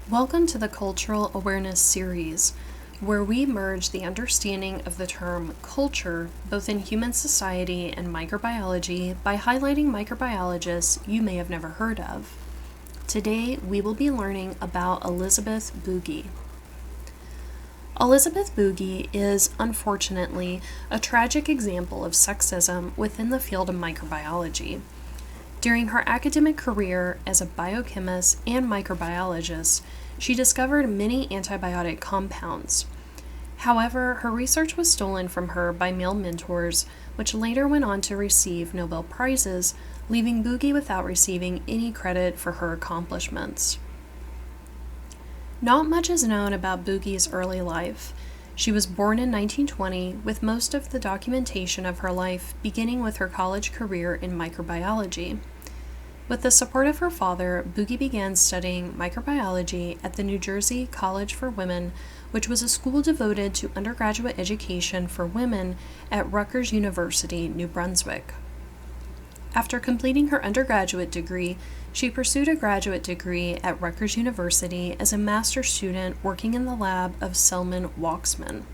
Welcome to the Cultural Awareness Series, where we merge the understanding of the term culture, both in human society and microbiology, by highlighting microbiologists you may have never heard of. Today, we will be learning about Elizabeth Bugie. Elizabeth Bugie is, unfortunately, a tragic example of sexism within the field of microbiology. During her academic career as a biochemist and microbiologist, she discovered many antibiotic compounds. However, her research was stolen from her by male mentors, which later went on to receive Nobel Prizes, leaving Bugie without receiving any credit for her accomplishments. Not much is known about Bugie's early life. She was born in 1920, with most of the documentation of her life beginning with her college career in microbiology. With the support of her father, Bugie began studying microbiology at the New Jersey College for Women, which was a school devoted to undergraduate education for women at Rutgers University, New Brunswick. After completing her undergraduate degree, she pursued a graduate degree at Rutgers University as a master's student working in the lab of Selman Waksman.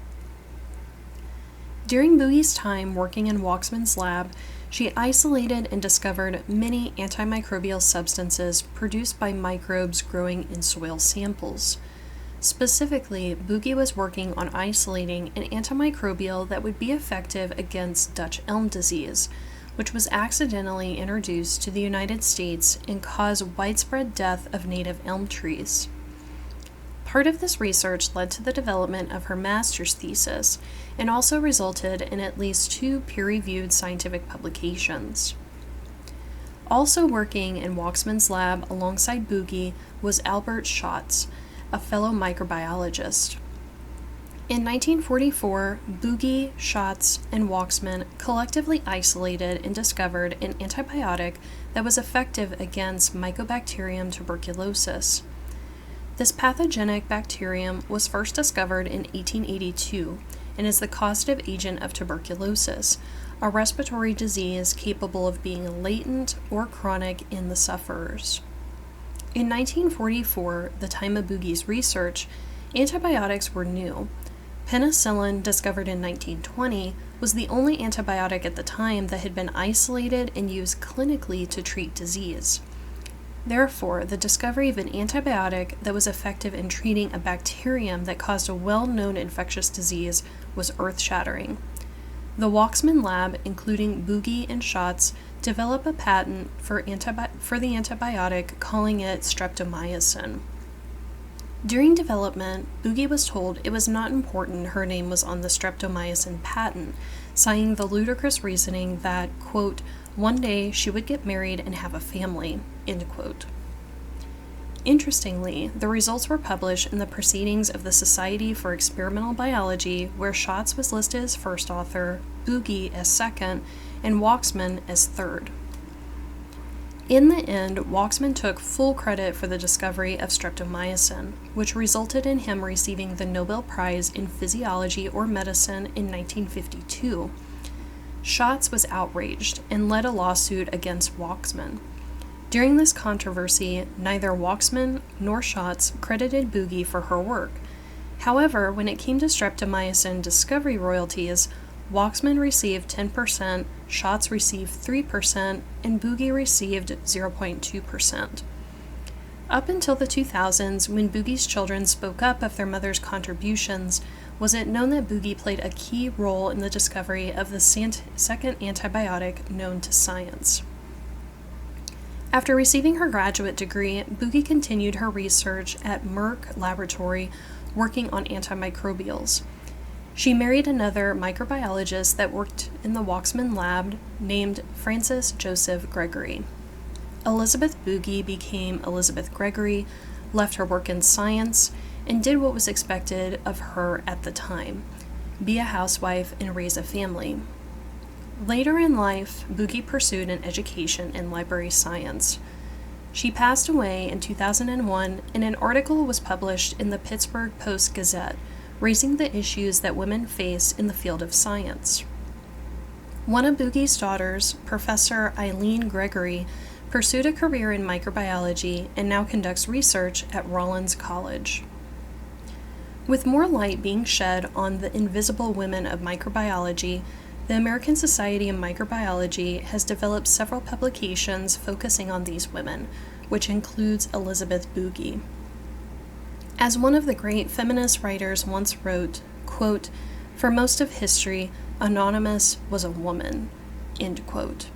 During Bugie's time working in Waksman's lab, she isolated and discovered many antimicrobial substances produced by microbes growing in soil samples. Specifically, Bugie was working on isolating an antimicrobial that would be effective against Dutch elm disease, which was accidentally introduced to the United States and caused widespread death of native elm trees. Part of this research led to the development of her master's thesis and also resulted in at least 2 peer-reviewed scientific publications. Also working in Waksman's lab alongside Bugie was Albert Schatz, a fellow microbiologist. In 1944, Bugie, Schatz, and Waksman collectively isolated and discovered an antibiotic that was effective against Mycobacterium tuberculosis. This pathogenic bacterium was first discovered in 1882 and is the causative agent of tuberculosis, a respiratory disease capable of being latent or chronic in the sufferers. In 1944, the time of Bugie's research, antibiotics were new. Penicillin, discovered in 1920, was the only antibiotic at the time that had been isolated and used clinically to treat disease. Therefore, the discovery of an antibiotic that was effective in treating a bacterium that caused a well-known infectious disease was earth-shattering. The Waksman lab, including Bugie and Schatz, developed a patent for the antibiotic, calling it streptomycin. During development, Bugie was told it was not important her name was on the streptomycin patent, citing the ludicrous reasoning that, quote, one day she would get married and have a family, end quote. Interestingly, the results were published in the Proceedings of the Society for Experimental Biology, where Schatz was listed as first author, Bugie as second, and Waksman as third. In the end, Waksman took full credit for the discovery of streptomycin, which resulted in him receiving the Nobel Prize in Physiology or Medicine in 1952. Schatz was outraged and led a lawsuit against Waksman. During this controversy, neither Waksman nor Schatz credited Bugie for her work. However, when it came to streptomycin discovery royalties, Waksman received 10%, Schatz received 3%, and Bugie received 0.2%. Up until the 2000s, when Bugie's children spoke up of their mother's contributions, was it known that Bugie played a key role in the discovery of the second antibiotic known to science. After receiving her graduate degree, Bugie continued her research at Merck Laboratory, working on antimicrobials. She married another microbiologist that worked in the Waksman lab named Francis Joseph Gregory. Elizabeth Bugie became Elizabeth Gregory, left her work in science, and did what was expected of her at the time, be a housewife and raise a family. Later in life, Bugie pursued an education in library science. She passed away in 2001, and an article was published in the Pittsburgh Post-Gazette, raising the issues that women face in the field of science. One of Bugie's daughters, Professor Eileen Gregory, pursued a career in microbiology, and now conducts research at Rollins College. With more light being shed on the invisible women of microbiology, the American Society of Microbiology has developed several publications focusing on these women, which includes Elizabeth Bugie. As one of the great feminist writers once wrote, quote, "For most of history, Anonymous was a woman," end quote.